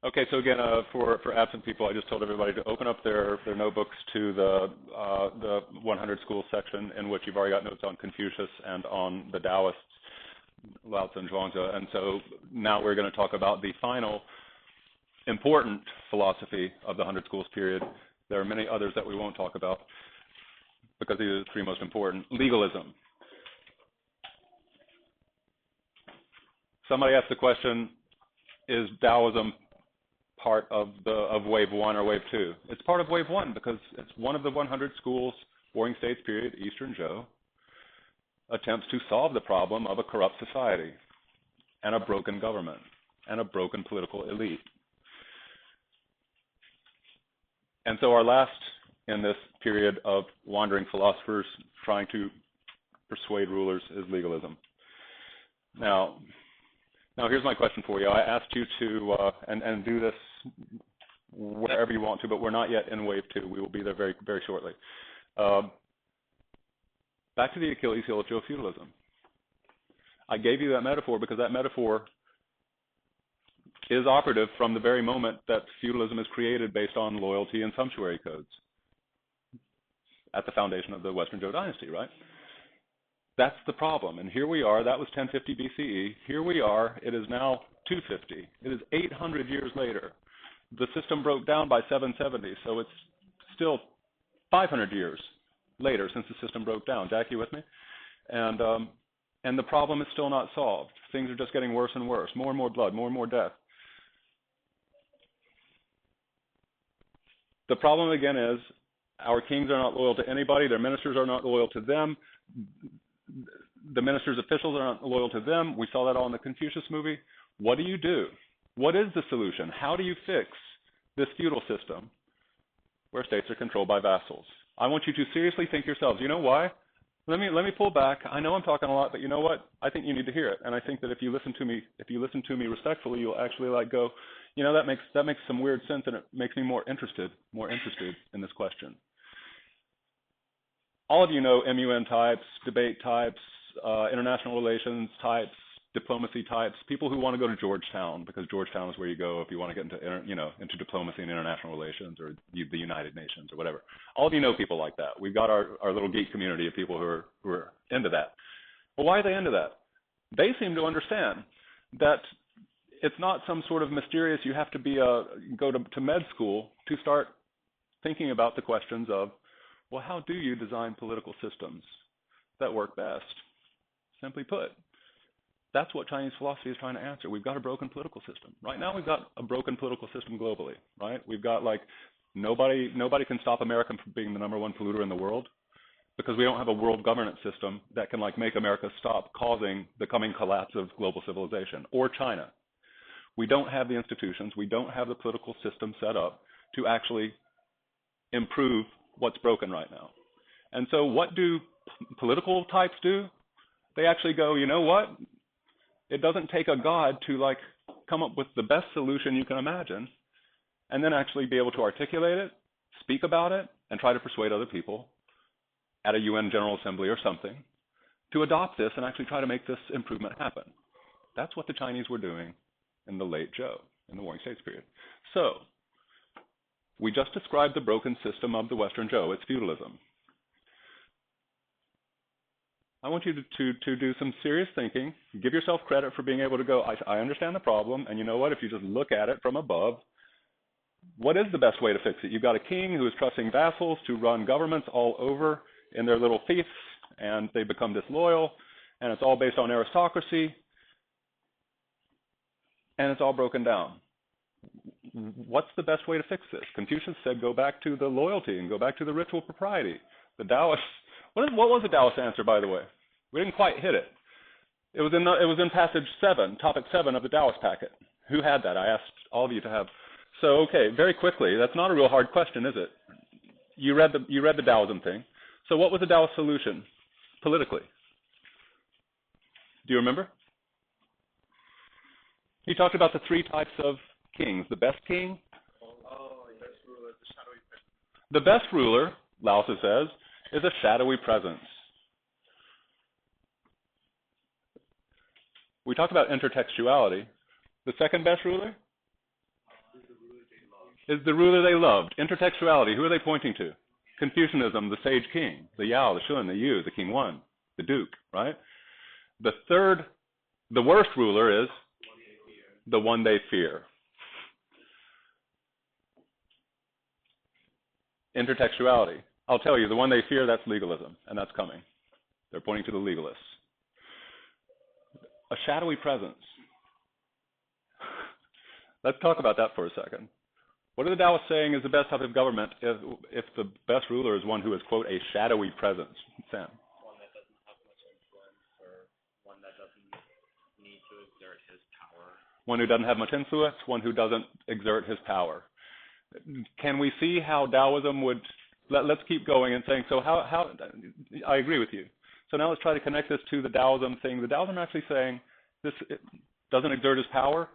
Okay, so again, for absent people, I just told everybody to open up their notebooks to the 100 schools section, in which you've already got notes on Confucius and on the Taoists, Lao Tzu and Zhuangzi. And so now we're going to talk about the final important philosophy of the 100 schools period. There are many others that we won't talk about because these are the three most important. Legalism. Somebody asked the question, is Taoism part of wave one or wave two? It's part of wave one because it's one of the 100 schools, Warring States period, Eastern Zhou, attempts to solve the problem of a corrupt society and a broken government and a broken political elite. And so our last in this period of wandering philosophers trying to persuade rulers is legalism. Now here's my question for you. I asked you to, and do this wherever you want to, but we're not yet in wave two. We will be there very, very shortly. Back to the Achilles heel of feudalism. I gave you that metaphor because that metaphor is operative from the very moment that feudalism is created based on loyalty and sumptuary codes at the foundation of the Western Zhou dynasty, right? That's the problem. And here we are. That was 1050 BCE. Here we are. It is now 250. It is 800 years later. The system broke down by 770, so it's still 500 years later since the system broke down. Jack, you with me? And the problem is still not solved. Things are just getting worse and worse. More and more blood, more and more death. The problem, again, is our kings are not loyal to anybody. Their ministers are not loyal to them. The ministers' officials are not loyal to them. We saw that all in the Confucius movie. What do you do? What is the solution? How do you fix this feudal system where states are controlled by vassals? I want you to seriously think yourselves, you know why? Let me pull back. I know I'm talking a lot, but you know what? I think you need to hear it. And I think that if you listen to me respectfully, you'll actually go, you know, that makes some weird sense, and it makes me more interested in this question. All of you know MUN types, debate types, international relations types, diplomacy types, people who want to go to Georgetown, because Georgetown is where you go if you want to get into diplomacy and international relations, or the United Nations or whatever. All of you know people like that. We've got our little geek community of people who are into that. Well, why are they into that? They seem to understand that it's not some sort of mysterious, you have to go to med school to start thinking about the questions of, well, how do you design political systems that work best? Simply put, that's what Chinese philosophy is trying to answer. We've got a broken political system. Right now we've got a broken political system globally, right? We've got nobody can stop America from being the #1 polluter in the world because we don't have a world governance system that can make America stop causing the coming collapse of global civilization, or China. We don't have the institutions. We don't have the political system set up to actually improve what's broken right now. And so what do political types do? They actually go, you know what? It doesn't take a god to come up with the best solution you can imagine and then actually be able to articulate it, speak about it, and try to persuade other people at a UN General Assembly or something to adopt this and actually try to make this improvement happen. That's what the Chinese were doing in the late Zhou, in the Warring States period. So we just described the broken system of the Western Zhou. It's feudalism. I want you to do some serious thinking. Give yourself credit for being able to go, I understand the problem, and you know what? If you just look at it from above, what is the best way to fix it? You've got a king who is trusting vassals to run governments all over in their little fiefs, and they become disloyal, and it's all based on aristocracy, and it's all broken down. What's the best way to fix this? Confucius said go back to the loyalty and go back to the ritual propriety. The Taoists, what was the Taoist answer, by the way? We didn't quite hit it. It was in passage 7, topic 7 of the Taoist packet. Who had that? I asked all of you to have. So, okay, very quickly, that's not a real hard question, is it? You read the Taoism thing. So what was the Taoist solution politically? Do you remember? He talked about the 3 types of kings. The best king? Best ruler, the shadowy presence. The best ruler, Lao Tzu says, is a shadowy presence. We talked about intertextuality. The second best ruler? is the ruler they loved. Intertextuality, who are they pointing to? Confucianism, the sage king, the Yao, the Shun, the Yu, the King One, the Duke, right? The third, the worst ruler is the one they fear. Intertextuality. I'll tell you, the one they fear, that's legalism, and that's coming. They're pointing to the legalists. A shadowy presence. Let's talk about that for a second. What are the Taoists saying is the best type of government if the best ruler is one who is, quote, a shadowy presence? Sam? One that doesn't have much influence, or one that doesn't need to exert his power. One who doesn't have much influence, one who doesn't exert his power. Can we see how Taoism would, let's keep going and saying, so how I agree with you. So now let's try to connect this to the Taoism thing. The Taoism are actually saying this doesn't exert his power.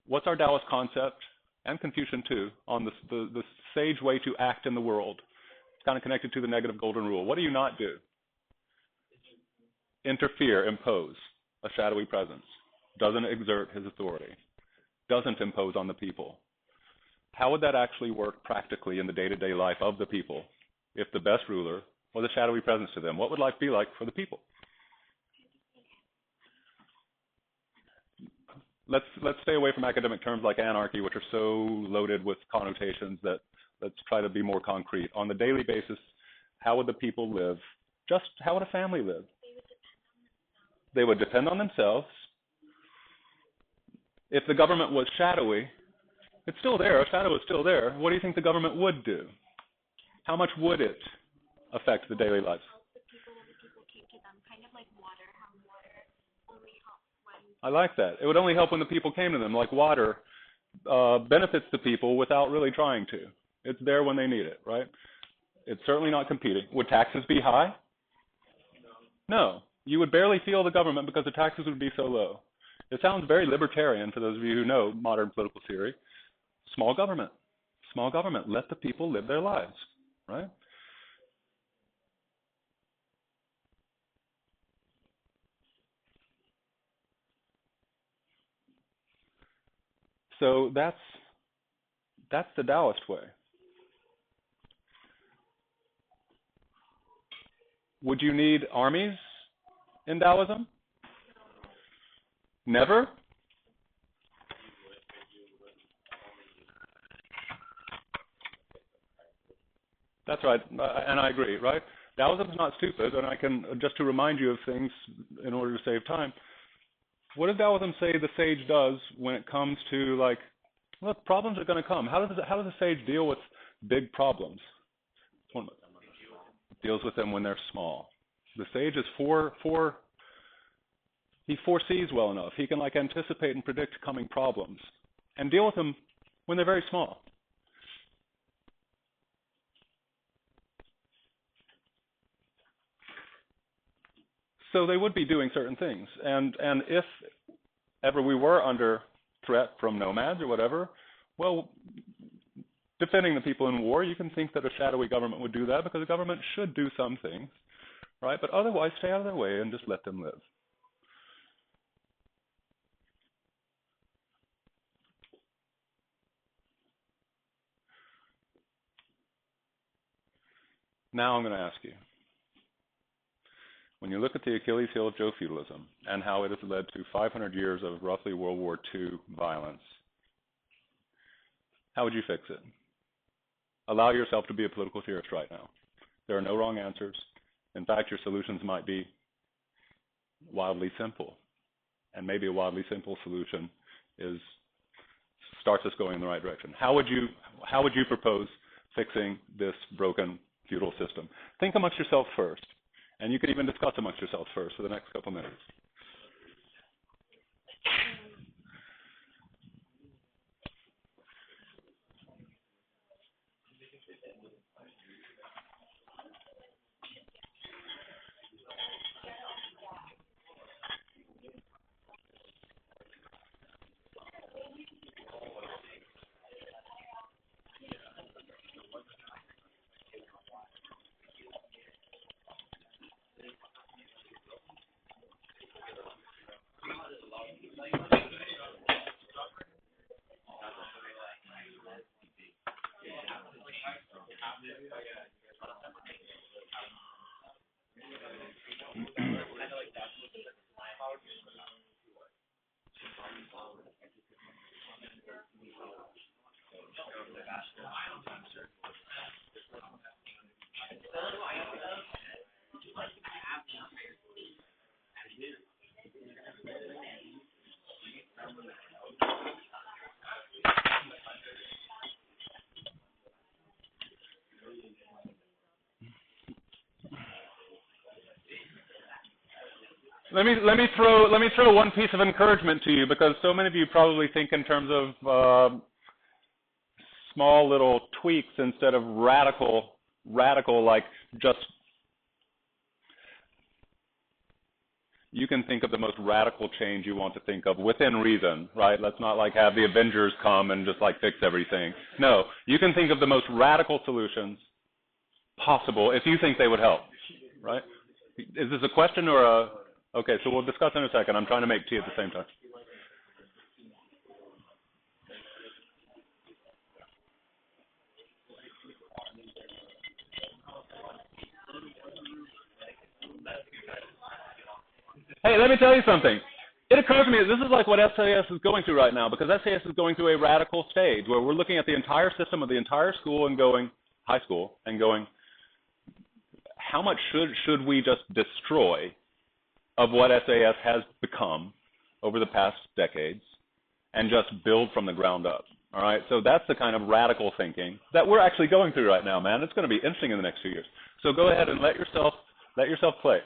What's our Taoist concept, and Confucian too, on the sage way to act in the world? It's kind of connected to the negative golden rule. What do you not do? Interfere, impose, a shadowy presence. Doesn't exert his authority. Doesn't impose on the people. How would that actually work practically in the day-to-day life of the people if the best ruler was a shadowy presence to them? What would life be like for the people? Let's stay away from academic terms like anarchy, which are so loaded with connotations that let's try to be more concrete. On the daily basis, how would the people live? Just how would a family live? They would depend on themselves. If the government was shadowy, it's still there. A shadow is still there. What do you think the government would do? How much would it affect the daily lives? The people came to them, kind of like water, how water only helps when... I like that. It would only help when the people came to them, like water benefits the people without really trying to. It's there when they need it, right? It's certainly not competing. Would taxes be high? No. You would barely feel the government because the taxes would be so low. It sounds very libertarian for those of you who know modern political theory. Small government. Small government. Let the people live their lives, right? So that's the Taoist way. Would you need armies in Taoism? Never? That's right, and I agree, right? Taoism is not stupid, and I can, just to remind you of things in order to save time, what does Taoism say the sage does when it comes to, like, look, problems are going to come. How does the sage deal with big problems? Deals with them when they're small. The sage is he foresees well enough. He can, like, anticipate and predict coming problems and deal with them when they're very small. So they would be doing certain things. And if ever we were under threat from nomads or whatever, well, defending the people in war, you can think that a shadowy government would do that because the government should do some things, right? But otherwise, stay out of their way and just let them live. Now I'm going to ask you, when you look at the Achilles heel of Joe feudalism and how it has led to 500 years of roughly World War II violence, how would you fix it? Allow yourself to be a political theorist right now. There are no wrong answers. In fact, your solutions might be wildly simple. And maybe a wildly simple solution starts us going in the right direction. How would you propose fixing this broken feudal system? Think amongst yourself first. And you could even discuss amongst yourselves first for the next couple minutes. let me throw one piece of encouragement to you, because so many of you probably think in terms of small little tweaks instead of radical, like just. You can think of the most radical change you want to think of within reason, right? Let's not like have the Avengers come and just like fix everything. No, you can think of the most radical solutions possible if you think they would help, right? Is this a question or a? Okay, so we'll discuss in a second. I'm trying to make tea at the same time. Hey, let me tell you something. It occurs to me that this is like what SAS is going through right now, because SAS is going through a radical stage where we're looking at the entire system of the entire school and going, high school, and going, how much should we just destroy of what SAS has become over the past decades and just build from the ground up? All right, so that's the kind of radical thinking that we're actually going through right now, man. It's going to be interesting in the next few years. So go ahead and let yourself play.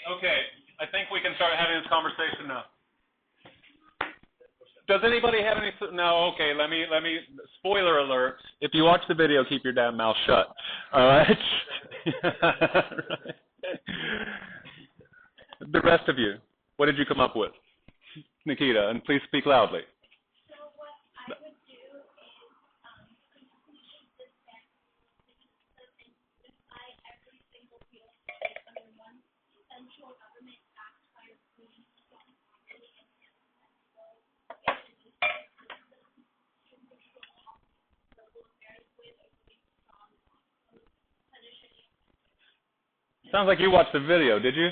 Okay, I think we can start having this conversation now. Does anybody have any? No. Okay. Let me. Spoiler alert: if you watch the video, keep your damn mouth shut. All right. The rest of you, what did you come up with, Nikita? And please speak loudly. So what I would do is decide every single field under one central government act by agreeing to properly enhance Sounds like you watched the video, did you?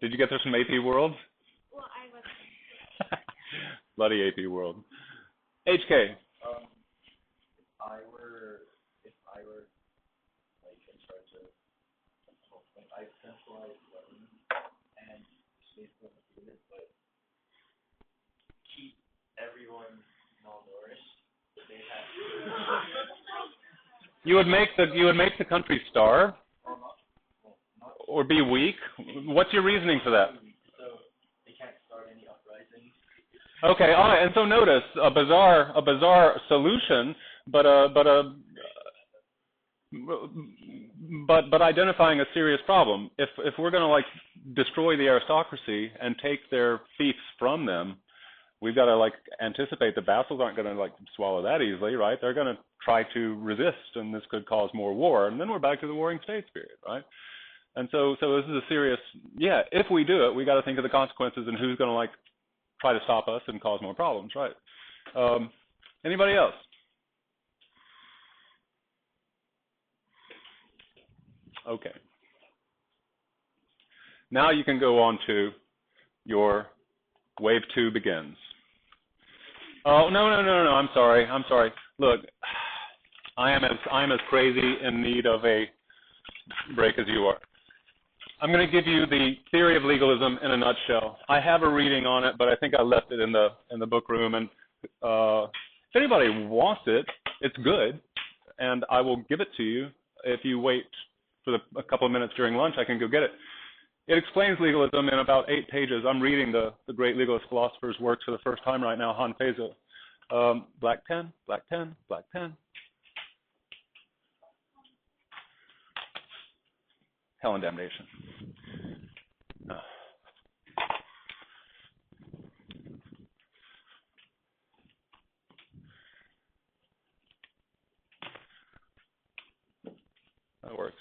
Did you get through some AP World? Well, I was. Bloody AP World. HK. If I were like in charge of, like I centralize learning and space for the students, but keep everyone malnourished. They have. You would make the country starve or be weak. What's your reasoning for that? So they can't start any uprisings. Okay, all right. And so notice a bizarre solution, but identifying a serious problem. If we're going to like destroy the aristocracy and take their fiefs from them, we've got to like anticipate the vassals aren't going to like swallow that easily, right? They're going to try to resist, and this could cause more war, and then we're back to the warring states period, right? And so this is a serious, if we do it, we got to think of the consequences and who's going to like try to stop us and cause more problems, right? Anybody else? Okay. Now you can go on to your wave 2 begins. Oh, no. I'm sorry. Look, I am as crazy in need of a break as you are. I'm going to give you the theory of legalism in a nutshell. I have a reading on it, but I think I left it in the book room. And if anybody wants it, it's good, and I will give it to you. If you wait for a couple of minutes during lunch, I can go get it. It explains legalism in about 8 pages. I'm reading the great legalist philosopher's works for the first time right now, Han Feizo. Black pen. Hell and damnation. That works.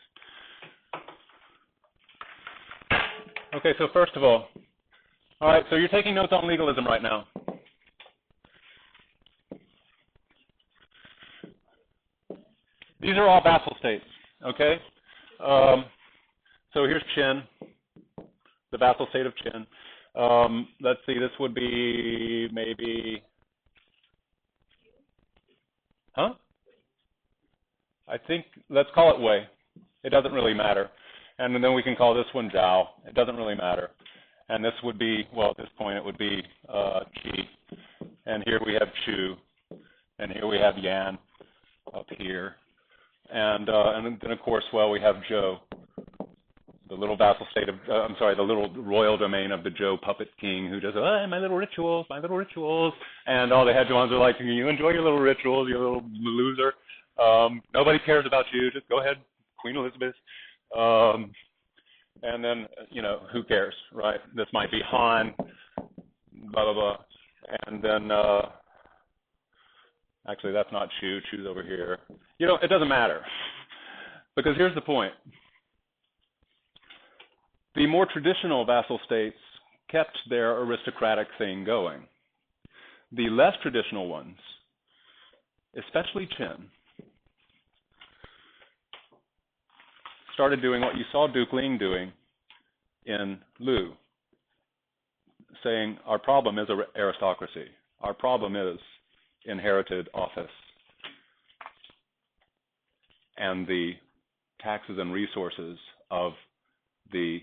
Okay, so first of all right, so you're taking notes on legalism right now. These are all vassal states, okay? So here's Qin, the vassal state of Qin. Let's see, this would be maybe, I think, let's call it Wei. It doesn't really matter. And then we can call this one Zhao. It doesn't really matter. And this would be, well, at this point it would be Qi. And here we have Chu. And here we have Yan up here. And then, of course, well, we have Zhou, the little vassal state of, the little royal domain of the Zhou puppet king who does, my little rituals. And all the head ones are like, you enjoy your little rituals, you little loser. Nobody cares about you. Just go ahead, Queen Elizabeth. And then, who cares, right? This might be Han, blah, blah, blah. And then, actually, that's not Chu. Chu's over here. It doesn't matter. Because here's the point. The more traditional vassal states kept their aristocratic thing going. The less traditional ones, especially Qin, started doing what you saw Duke Ling doing in Lu, saying our problem is aristocracy. Our problem is inherited office and the taxes and resources of the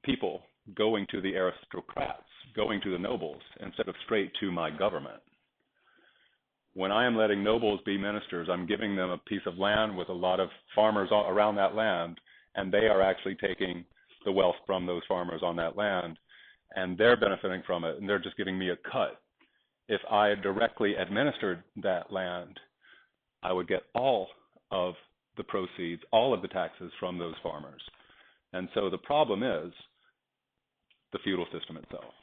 people going to the aristocrats, going to the nobles, instead of straight to my government. When I am letting nobles be ministers, I'm giving them a piece of land with a lot of farmers around that land, and they are actually taking the wealth from those farmers on that land, and they're benefiting from it, and they're just giving me a cut. If I directly administered that land, I would get all of the proceeds, all of the taxes from those farmers. And so the problem is the feudal system itself,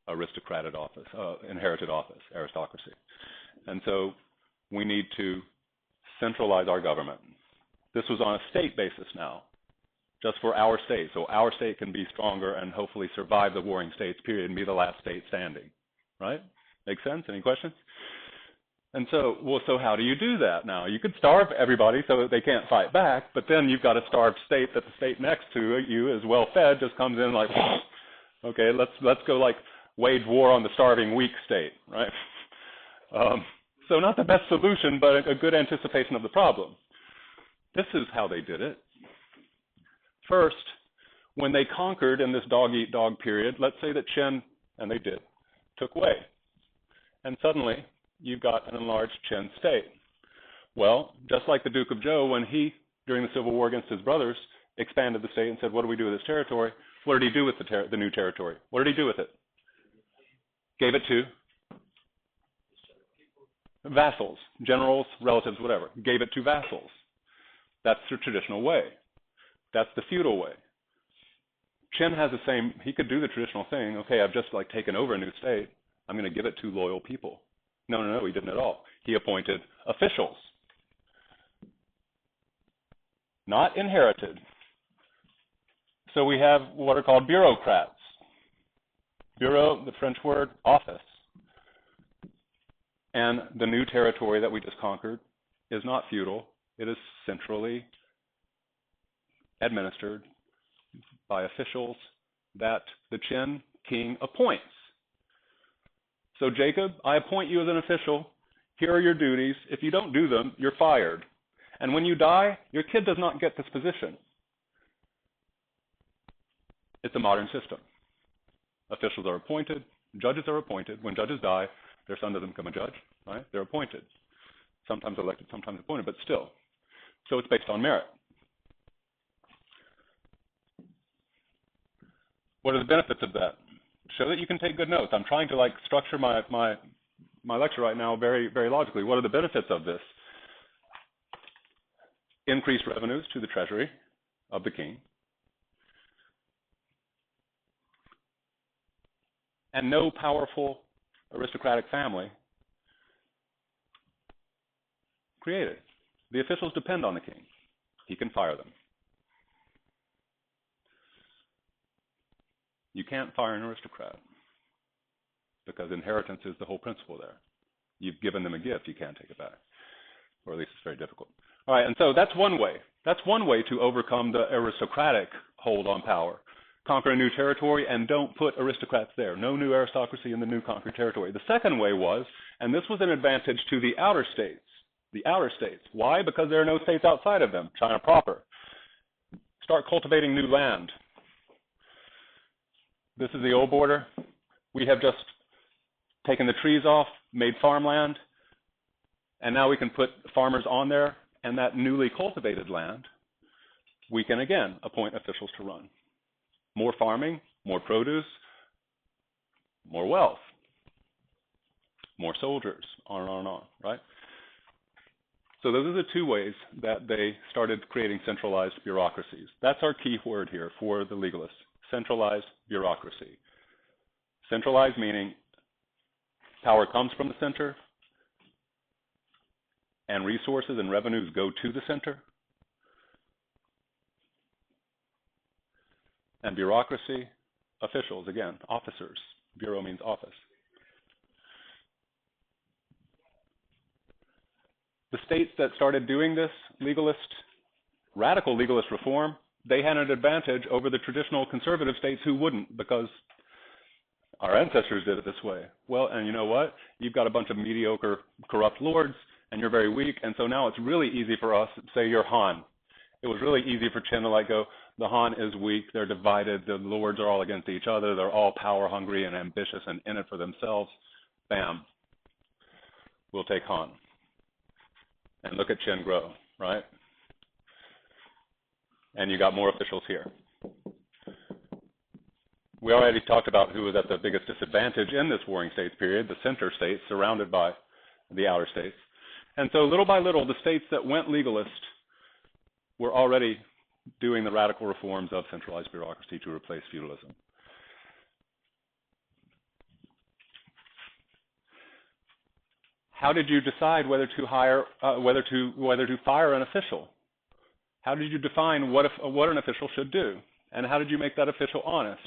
aristocratic office, inherited office, aristocracy. And so we need to centralize our government. This was on a state basis now, just for our state. So our state can be stronger and hopefully survive the warring states period and be the last state standing, right? Make sense? Any questions? And so, so how do you do that now? You could starve everybody so that they can't fight back, but then you've got a starved state that the state next to you is well fed, just comes in like, okay, let's go like wage war on the starving weak state, right? So not the best solution, but a good anticipation of the problem. This is how they did it. First, when they conquered in this dog-eat-dog period, let's say that Qin, and they did, took Wei. And suddenly, you've got an enlarged Qin state. Well, just like the Duke of Zhou, when he, during the civil war against his brothers, expanded the state and said, what do we do with this territory? What did he do with the new territory? What did he do with it? Gave it to vassals, generals, relatives, whatever. Gave it to vassals. That's the traditional way. That's the feudal way. Qin has the same, he could do the traditional thing. Okay, I've just like taken over a new state. I'm going to give it to loyal people. No, he didn't at all. He appointed officials. Not inherited. So we have what are called bureaucrats. Bureau, the French word, office. And the new territory that we just conquered is not feudal. It is centrally administered by officials that the Qin king appoints. So Jacob, I appoint you as an official. Here are your duties. If you don't do them, you're fired. And when you die, your kid does not get this position. It's a modern system. Officials are appointed. Judges are appointed. When judges die, their son doesn't become a judge, right? They're appointed. Sometimes elected, sometimes appointed, but still. So it's based on merit. What are the benefits of that? Show that you can take good notes. I'm trying to structure my lecture right now very, very logically. What are the benefits of this? Increased revenues to the treasury of the king. And no powerful aristocratic family created. The officials depend on the king. He can fire them. You can't fire an aristocrat because inheritance is the whole principle there. You've given them a gift, you can't take it back. Or at least it's very difficult. All right, and so that's one way. That's one way to overcome the aristocratic hold on power. Conquer a new territory and don't put aristocrats there. No new aristocracy in the new conquered territory. The second way was, and this was an advantage to the outer states. The outer states. Why? Because there are no states outside of them. China proper. Start cultivating new land. This is the old border. We have just taken the trees off, made farmland, and now we can put farmers on there, and that newly cultivated land, we can again appoint officials to run. More farming, more produce, more wealth, more soldiers, on and on and on, right? So those are the two ways that they started creating centralized bureaucracies. That's our key word here for the legalists, centralized bureaucracy. Centralized meaning power comes from the center and resources and revenues go to the center. And bureaucracy, officials, again, officers. Bureau means office. The states that started doing this radical legalist reform, they had an advantage over the traditional conservative states who wouldn't, because our ancestors did it this way. Well, and you know what? You've got a bunch of mediocre, corrupt lords, and you're very weak, and so now it's really easy for us, say you're Han. It was really easy for Qin to go, the Han is weak, they're divided, the lords are all against each other, they're all power hungry and ambitious and in it for themselves. Bam. We'll take Han. And look at Qin grow, right? And you got more officials here. We already talked about who was at the biggest disadvantage in this warring states period, the center states surrounded by the outer states. And so little by little, the states that went legalist were already doing the radical reforms of centralized bureaucracy to replace feudalism. How did you decide whether to hire, whether to fire an official? How did you define what an official should do? And how did you make that official honest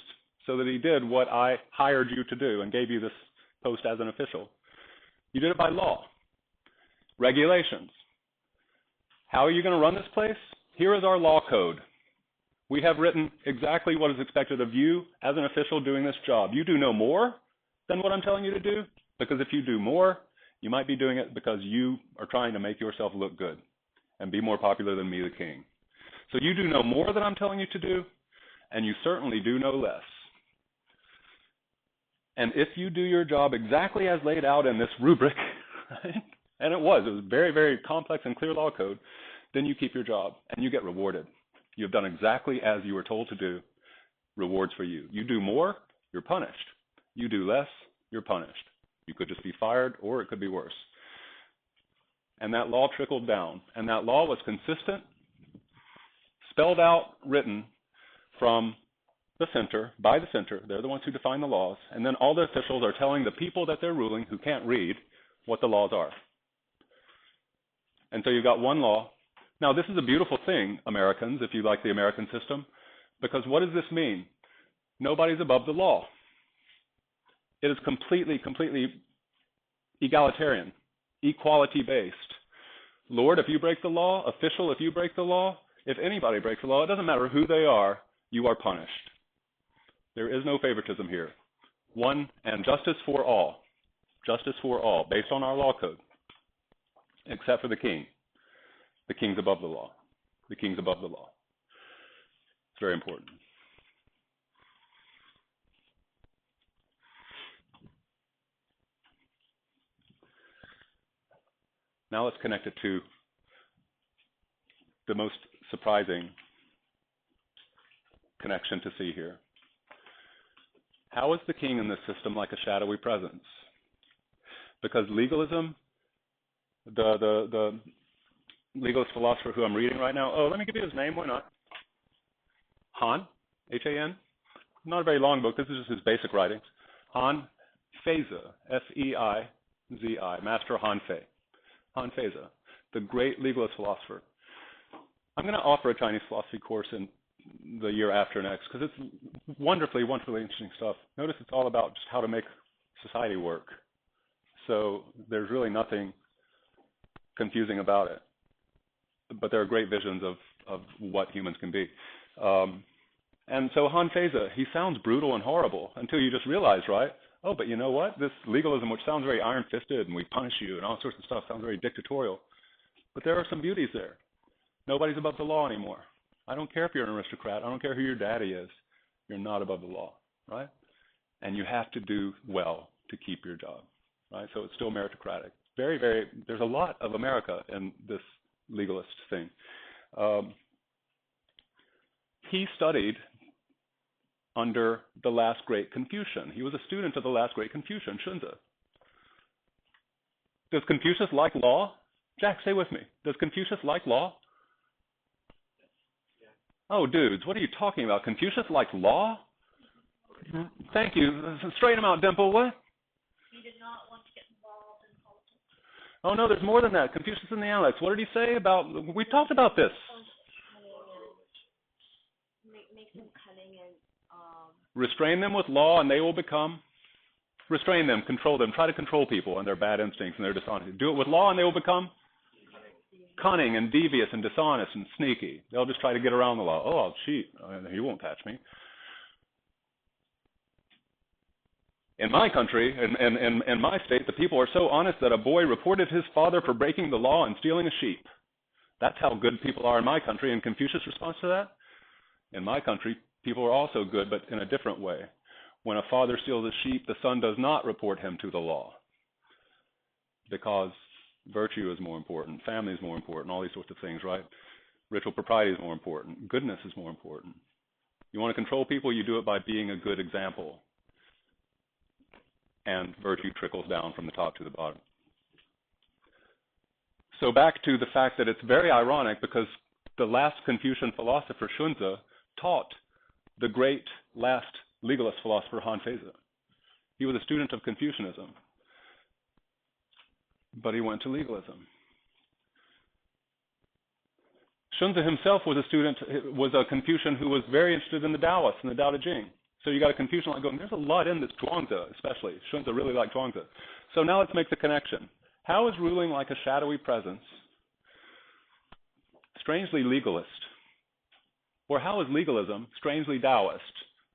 so that he did what I hired you to do and gave you this post as an official? You did it by law. Regulations. How are you going to run this place? Here is our law code. We have written exactly what is expected of you as an official doing this job. You do no more than what I'm telling you to do, because if you do more, you might be doing it because you are trying to make yourself look good and be more popular than me, the king. So you do no more than I'm telling you to do, and you certainly do no less. And if you do your job exactly as laid out in this rubric, right? And it was very, very complex and clear law code, then you keep your job and you get rewarded. You've done exactly as you were told to do. Rewards for you. You do more, you're punished. You do less, you're punished. You could just be fired, or it could be worse. And that law trickled down. And that law was consistent, spelled out, written from the center, by the center. They're the ones who define the laws. And then all the officials are telling the people that they're ruling, who can't read, what the laws are. And so you've got one law. Now, this is a beautiful thing, Americans, if you like the American system, because what does this mean? Nobody's above the law. It is completely egalitarian, equality-based. Lord, if you break the law, official, if you break the law, if anybody breaks the law, it doesn't matter who they are, you are punished. There is no favoritism here. One, and justice for all. Justice for all, based on our law code, except for the king. The king's above the law. The king's above the law. It's very important. Now let's connect it to the most surprising connection to see here. How is the king in this system like a shadowy presence? Because legalism, the legalist philosopher who I'm reading right now, let me give you his name, why not? Han, H-A-N. Not a very long book, this is just his basic writings. Han Feize, F-E-I-Z-I, Master Han Fei. Han Feize, the great legalist philosopher. I'm going to offer a Chinese philosophy course in the year after next because it's wonderfully, wonderfully interesting stuff. Notice it's all about just how to make society work. So there's really nothing confusing about it. But there are great visions of what humans can be. And so Han Feize, he sounds brutal and horrible until you just realize, right? Oh, but you know what? This legalism, which sounds very iron-fisted and we punish you and all sorts of stuff, sounds very dictatorial. But there are some beauties there. Nobody's above the law anymore. I don't care if you're an aristocrat. I don't care who your daddy is. You're not above the law, right? And you have to do well to keep your job, right? So it's still meritocratic. Very, very, there's a lot of America in this legalist thing. He studied under the last great Confucian. He was a student of the last great Confucian, Shunzi. Does Confucius like law? Jack, stay with me. Does Confucius like law? Oh, dudes, what are you talking about? Confucius liked law? Thank you. Straighten him out, Dimple. What? He did not want to get involved in politics. Oh, no, there's more than that. Confucius and the Analects. What did he say about... We talked about this. Make them cunning and... Restrain them with law and they will become... Restrain them, control them. Try to control people and their bad instincts and their dishonesty. Do it with law and they will become... cunning and devious and dishonest and sneaky. They'll just try to get around the law. Oh, I'll cheat. He won't catch me. In my country, in my state, the people are so honest that a boy reported his father for breaking the law and stealing a sheep. That's how good people are in my country. And Confucius responds to that? In my country, people are also good, but in a different way. When a father steals a sheep, the son does not report him to the law because virtue is more important, family is more important, all these sorts of things, right? Ritual propriety is more important. Goodness is more important. You want to control people, you do it by being a good example. And virtue trickles down from the top to the bottom. So back to the fact that it's very ironic because the last Confucian philosopher, Shunzi, taught the great last legalist philosopher, Han Feize. He was a student of Confucianism. But he went to legalism. Shunzi himself was a Confucian who was very interested in the Taoists and the Tao Te Ching. So you got a Confucian like going, there's a lot in this Zhuangzi, especially. Shunzi really liked Zhuangzi. So now let's make the connection. How is ruling like a shadowy presence strangely legalist? Or how is legalism strangely Taoist?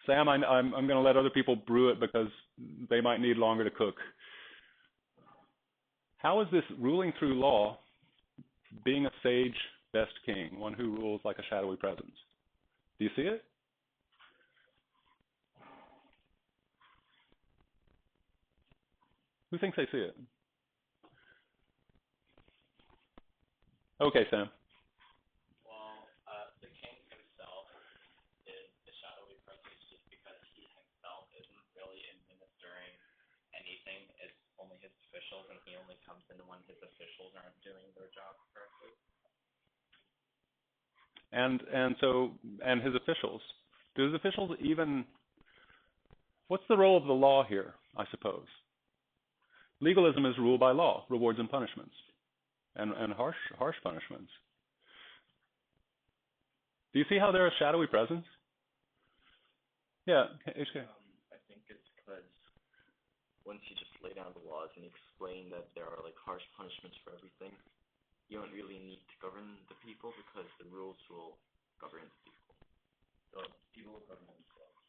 Sam, I'm going to let other people brew it because they might need longer to cook. How is this ruling through law being a sage best king, one who rules like a shadowy presence? Do you see it? Who thinks they see it? Okay, Sam. Well, the king himself is the shadowy presence just because he himself isn't really administering anything. It's only his officials, and he only comes in when his officials aren't doing their job correctly. And his officials. Do his officials even... What's the role of the law here, I suppose? Legalism is ruled by law, rewards and punishments, and harsh punishments. Do you see how they're a shadowy presence? Yeah, HK. I think it's because once you just lay down the laws and explain that there are like harsh punishments for everything, you don't really need to govern the people because the rules will govern the people. So people will govern themselves.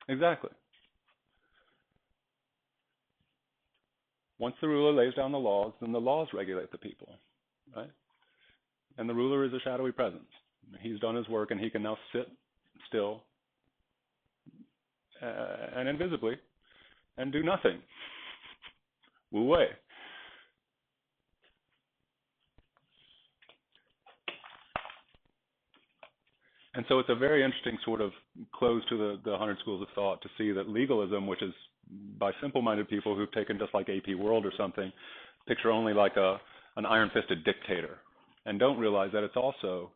Exactly. Once the ruler lays down the laws, then the laws regulate the people, right? And the ruler is a shadowy presence. He's done his work, and he can now sit still and invisibly and do nothing. Wu Wei. And so it's a very interesting sort of close to the 100 schools of thought to see that legalism, which is by simple-minded people who've taken just like AP World or something, picture only like an iron-fisted dictator, and don't realize that it's also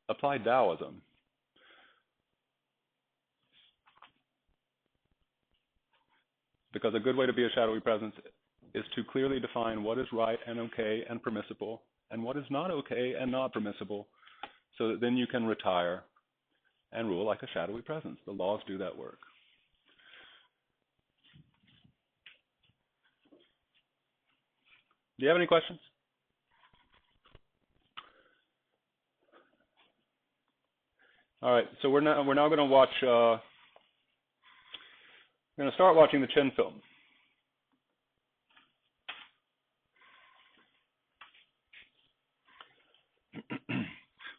applied Taoism. Because a good way to be a shadowy presence is to clearly define what is right and okay and permissible, and what is not okay and not permissible, so that then you can retire and rule like a shadowy presence. The laws do that work. Do you have any questions? All right, so we're now going to watch. We're going to start watching the Qin film.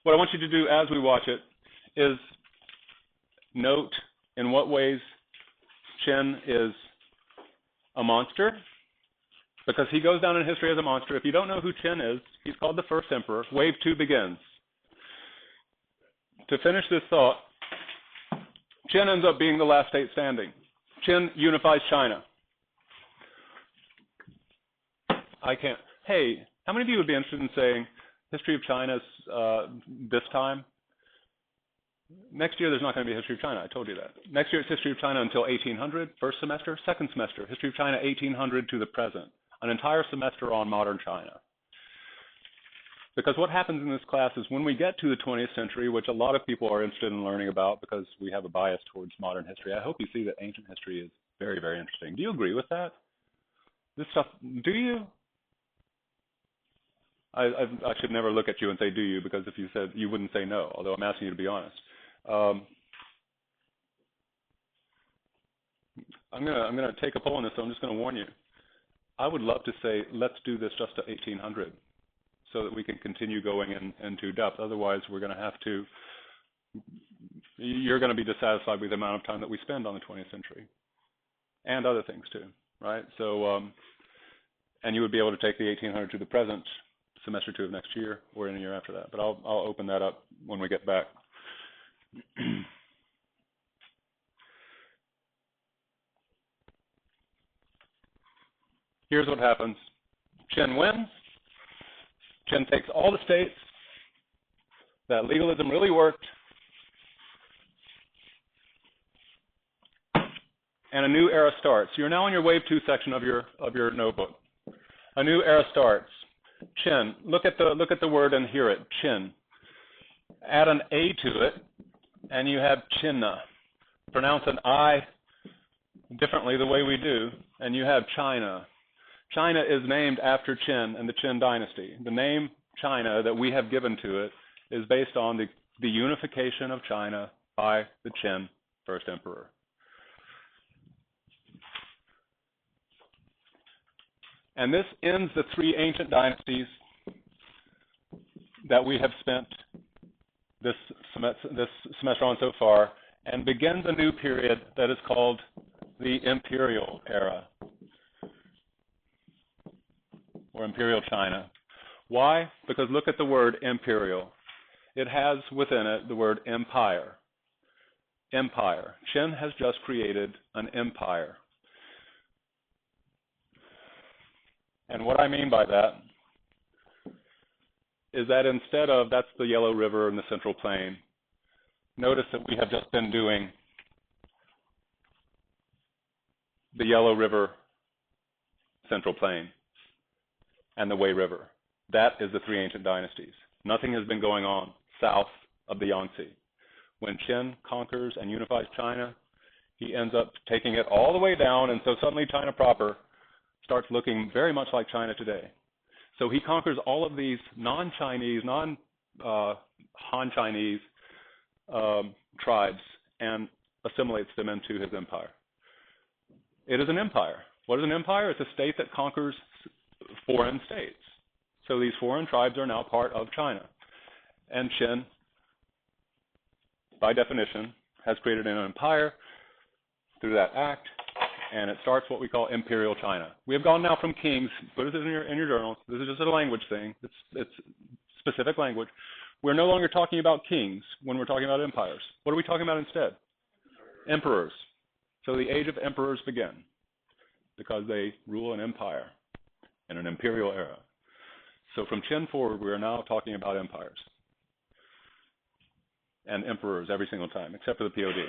What I want you to do as we watch it is note in what ways Qin is a monster, because he goes down in history as a monster. If you don't know who Qin is, he's called the first emperor. Wave 2 begins. To finish this thought, Qin ends up being the last state standing. Qin unifies China. Hey, how many of you would be interested in saying history of China's this time? Next year, there's not going to be a history of China. I told you that. Next year, it's history of China until 1800, first semester. Second semester, history of China 1800 to the present. An entire semester on modern China. Because what happens in this class is when we get to the 20th century, which a lot of people are interested in learning about because we have a bias towards modern history, I hope you see that ancient history is very, very interesting. Do you agree with that? This stuff, do you? I should never look at you and say, do you? Because if you said, you wouldn't say no, although I'm asking you to be honest. I'm gonna take a poll on this, so I'm just going to warn you. I would love to say, let's do this just to 1800 so that we can continue going into depth. Otherwise, we're going to have to, you're going to be dissatisfied with the amount of time that we spend on the 20th century and other things too, right? So, and you would be able to take the 1800 to the present semester 2 of next year or in a year after that. But I'll open that up when we get back. Here's what happens. Qin wins. Qin takes all the states. That legalism really worked. And a new era starts. You're now in your wave 2 section of your notebook. A new era starts. Qin. Look at the word and hear it. Qin. Add an A to it, and you have Qinna. Pronounce an I differently the way we do, and you have China. China is named after Qin and the Qin dynasty. The name China that we have given to it is based on the unification of China by the Qin first emperor. And this ends the 3 ancient dynasties that we have spent this semester on so far, and begins a new period that is called the Imperial Era, or Imperial China. Why? Because look at the word imperial. It has within it the word empire. Empire. Qin has just created an empire. And what I mean by that is that instead of, that's the Yellow River and the Central Plain, notice that we have just been doing the Yellow River, Central Plain, and the Wei River. That is the 3 ancient dynasties. Nothing has been going on south of the Yangtze. When Qin conquers and unifies China, he ends up taking it all the way down, and so suddenly China proper starts looking very much like China today. So he conquers all of these non-Chinese, non-Han Chinese tribes and assimilates them into his empire. It is an empire. What is an empire? It's a state that conquers foreign states. So these foreign tribes are now part of China. And Qin, by definition, has created an empire through that act, and it starts what we call Imperial China. We have gone now from kings. Put this in your journals. This is just a language thing. It's specific language. We're no longer talking about kings when we're talking about empires. What are we talking about instead? Emperors. So the age of emperors began because they rule an empire in an imperial era. So from Qin forward, we are now talking about empires and emperors every single time, except for the POD.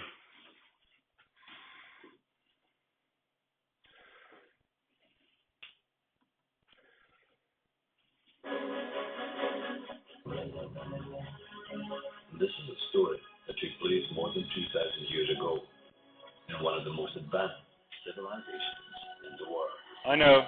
This is a story that took place more than 2,000 years ago in one of the most advanced civilizations in the world. I know.